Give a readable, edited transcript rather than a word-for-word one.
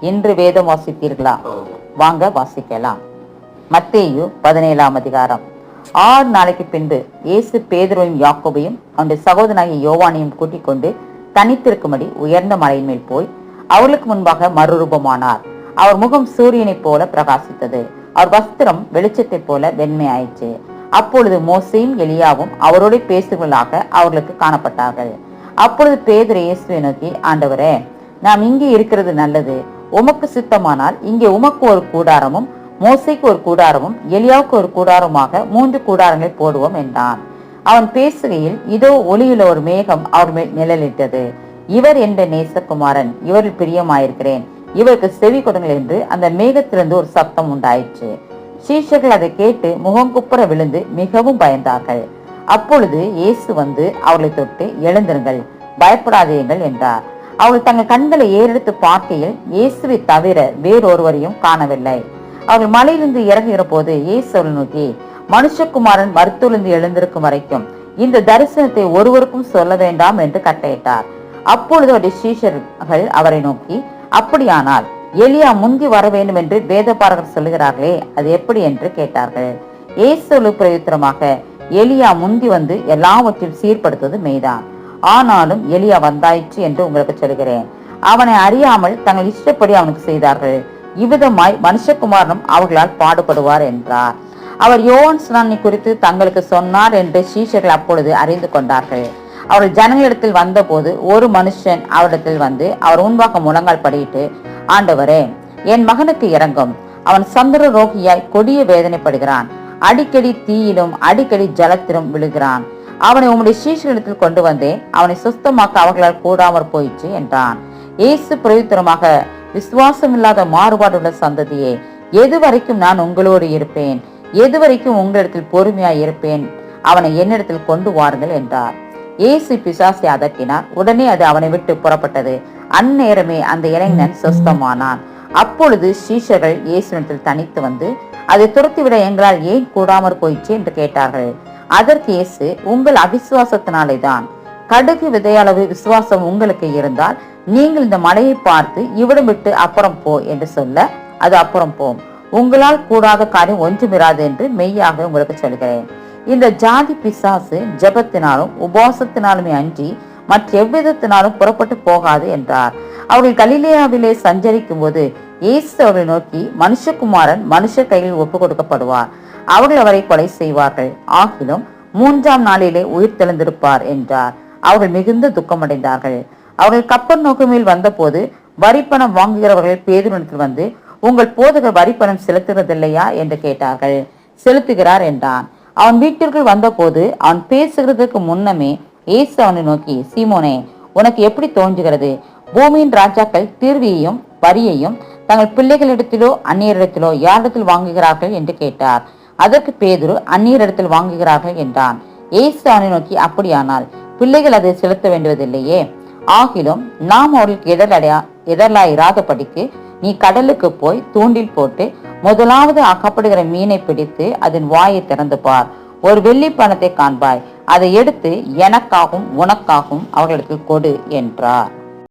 இன்று வேதம் வாசித்தீர்களா? வாங்க வாசிக்கலாம். மத்தேயு 17ஆம் அதிகாரம். 6 நாளைக்கு பின்பு இயேசு பேதுருவையும் யாக்கோபையும் அவனுடைய சகோதரனாகிய யோவானையும் கூட்டிக் கொண்டு தனித்திருக்கும்படி உயர்ந்த மலையின் மேல் போய் அவர்களுக்கு முன்பாக மறுரூபமானார். அவர் முகம் சூரியனைப் போல பிரகாசித்தது, அவர் வஸ்திரம் வெளிச்சத்தைப் போல வெண்மையாயிற்று. அப்பொழுது மோசேயும் எலியாவும் அவரோடு பேசுகளாக அவர்களுக்கு காணப்பட்டார்கள். அப்பொழுது பேதுரு இயேசுவை நோக்கி, ஆண்டவரே, நாம் இங்கே இருக்கிறது நல்லது. உமக்கு சித்தமானால் இங்கே உமக்கு ஒரு கூடாரமும் மோசேக்கு ஒரு கூடாரமும் எலியாவுக்கு ஒரு கூடாரமாக 3 கூடாரங்களை போடுவோம் என்றான். அவன் பேசுகையில் இதோ ஒளியுள்ள ஒரு மேகம் அவர் மேல் நிழலிட்டது. இவர் என்ற நேசகுமாரன், இவரில் பிரியமாயிருக்கிறேன், இவருக்கு செவி கொடுங்கள் என்று அந்த மேகத்திலிருந்து ஒரு சத்தம் உண்டாயிற்று. சீஷர்கள் அதை கேட்டு முகங்குப்புற விழுந்து மிகவும் பயந்தார்கள். அப்பொழுது இயேசு வந்து அவர்களை தொட்டு, எழுந்திருங்கள், பயப்படாதீர்கள் என்றார். அவர்கள் தங்கள் கண்களை ஏறெடுத்து பார்க்கையில் இயேசுவை தவிர வேறொருவரையும் காணவில்லை. அவர்கள் மலையிலிருந்து இறங்குகிற போது இயேசு அவர்களை நோக்கி, மனுஷகுமாரன் மருத்துவலிருந்து எழுந்திருக்கும் வரைக்கும் இந்த தரிசனத்தை ஒருவருக்கும் சொல்ல வேண்டாம் என்று கட்டளையிட்டார். அப்பொழுது அவருடைய சீஷர்கள் அவரை நோக்கி, அப்படியானால் எலியா முந்தி வர வேண்டும் என்று வேதபாரகர் சொல்லுகிறார்களே, அது எப்படி என்று கேட்டார்கள். இயேசு பிரயுத்தரமாக, எலியா முந்தி வந்து எல்லாவற்றையும் சீர்படுத்துவது மெய்தான். ஆனாலும் எலியா வந்தாயிற்று என்று உங்களுக்கு சொல்கிறேன். அவனை அறியாமல் தங்கள் இஷ்டப்படி அவனுக்கு செய்தார்கள். இவ்விதமாய் மனுஷகுமாரனும் அவர்களால் பாடுபடுவார் என்றார். அவர் யோவான் ஸ்நானனை குறித்து தங்களுக்கு சொன்னார் என்று சீஷர்கள் அப்பொழுது அறிந்து கொண்டார்கள். அவர்கள் ஜனங்களிடத்தில் வந்த போது ஒரு மனுஷன் அவரிடத்தில் வந்து அவர் முன்பாக முழங்கால் படியிட்டு, ஆண்டவரே, என் மகனுக்கு இரங்கும், அவன் சந்திர ரோகியாய் கொடிய வேதனைப்படுகிறான், அடிக்கடி தீயிலும் அடிக்கடி ஜலத்திலும் விழுகிறான். அவனை உம்முடைய சீஷர்களிடத்தில் கொண்டு வந்தேன், அவனை சுத்தமாக்க அவர்களால் கூடாமற் போயிற்று என்றான். இயேசு பிரயுத்தரமாக, விசுவாசமில்லாத மாறுபாடுள்ள சந்ததியே, எதுவரைக்கும் நான் உங்களோடு இருப்பேன்? எதுவரைக்கும் உங்களிடத்தில் பொறுமையாய் இருப்பேன்? அவனை என்னிடத்தில் கொண்டு வாருங்கள் என்றார். இயேசு பிசாசை அதட்டினார். உடனே அது அவனை விட்டு புறப்பட்டது. அந்நேரமே அந்த இளைஞன் சுஸ்தமானான். அப்பொழுது சீஷர்கள் இயேசுவிடத்தில் தனித்து வந்து, அதை துரத்திவிட எங்களால் ஏன் கூடாமற் போயிற்று என்று கேட்டார்கள். அதற்கு இயேசு, உங்கள் அவிசுவாசத்தினாலே தான். கடுகு விதையளவு விசுவாசம் உங்களுக்கு இருந்தால் நீங்கள் இந்த மலையை பார்த்து இவ்விடம் விட்டு அப்புறம் போ என்று சொல்ல அது அப்புறம் போம். உங்களால் கூடாத காரியம் ஒன்றுமிராது என்று மெய்யாக உங்களுக்கு சொல்கிறேன். இந்த ஜாதி பிசாசு ஜெபத்தினாலும் உபவாசத்தினாலுமே அன்றி மற்ற எவ்விதத்தினாலும் புறப்பட்டு போகாது என்றார். அவர்கள் கலிலேயாவிலே சஞ்சரிக்கும் போது இயேசு அவர்களை நோக்கி, மனுஷகுமாரன் மனுஷர் கையில் ஒப்பு கொடுக்கப்படுவார், அவர்கள் அவரை கொலை செய்வார்கள், ஆகிலும் 3ஆம் நாளிலே உயிர் தெழுந்திருப்பார் என்றார். அவர்கள் மிகுந்த துக்கமடைந்தார்கள். அவர்கள் கப்பர்நகூமில் வந்த போது வரிப்பணம் வாங்குகிறவர்கள் பேதுருவிடத்தில் வந்து, உங்கள் போதகர் வரிப்பணம் செலுத்துகிறதில்லையா என்று கேட்டார்கள். செலுத்துகிறார் என்றான். அவன் வீட்டிற்குள் வந்த போது அவன் பேசுகிறதுக்கு முன்னமே இயேசு அவனை நோக்கி, சீமோனே, உனக்கு எப்படி தோன்றுகிறது? பூமியின் ராஜாக்கள் தீர்வியையும் வரியையும் தங்கள் பிள்ளைகளிடத்திலோ அந்நியரிடத்திலோ யாரிடத்தில் வாங்குகிறார்கள் என்று கேட்டார். அதற்கு பேதுரு, அந்நியரிடத்தில் வாங்குகிறார்கள் என்றான். இயேசு அவனை நோக்கி, அப்படியானால் பிள்ளைகள் அதை செலுத்த வேண்டுவதில்லையே? ஆகிலும் நாம் அவர்களுக்கு எதிராயிராதபடிக்கு நீ கடலுக்கு போய் தூண்டில் போட்டு முதலாவது அகப்படுகிற மீனை பிடித்து அதன் வாயை திறந்து பார். ஒரு வெள்ளி பணத்தை காண்பாய். அதை எடுத்து எனக்காகவும் உனக்காகவும் அவர்களுக்கு கொடு என்றார்.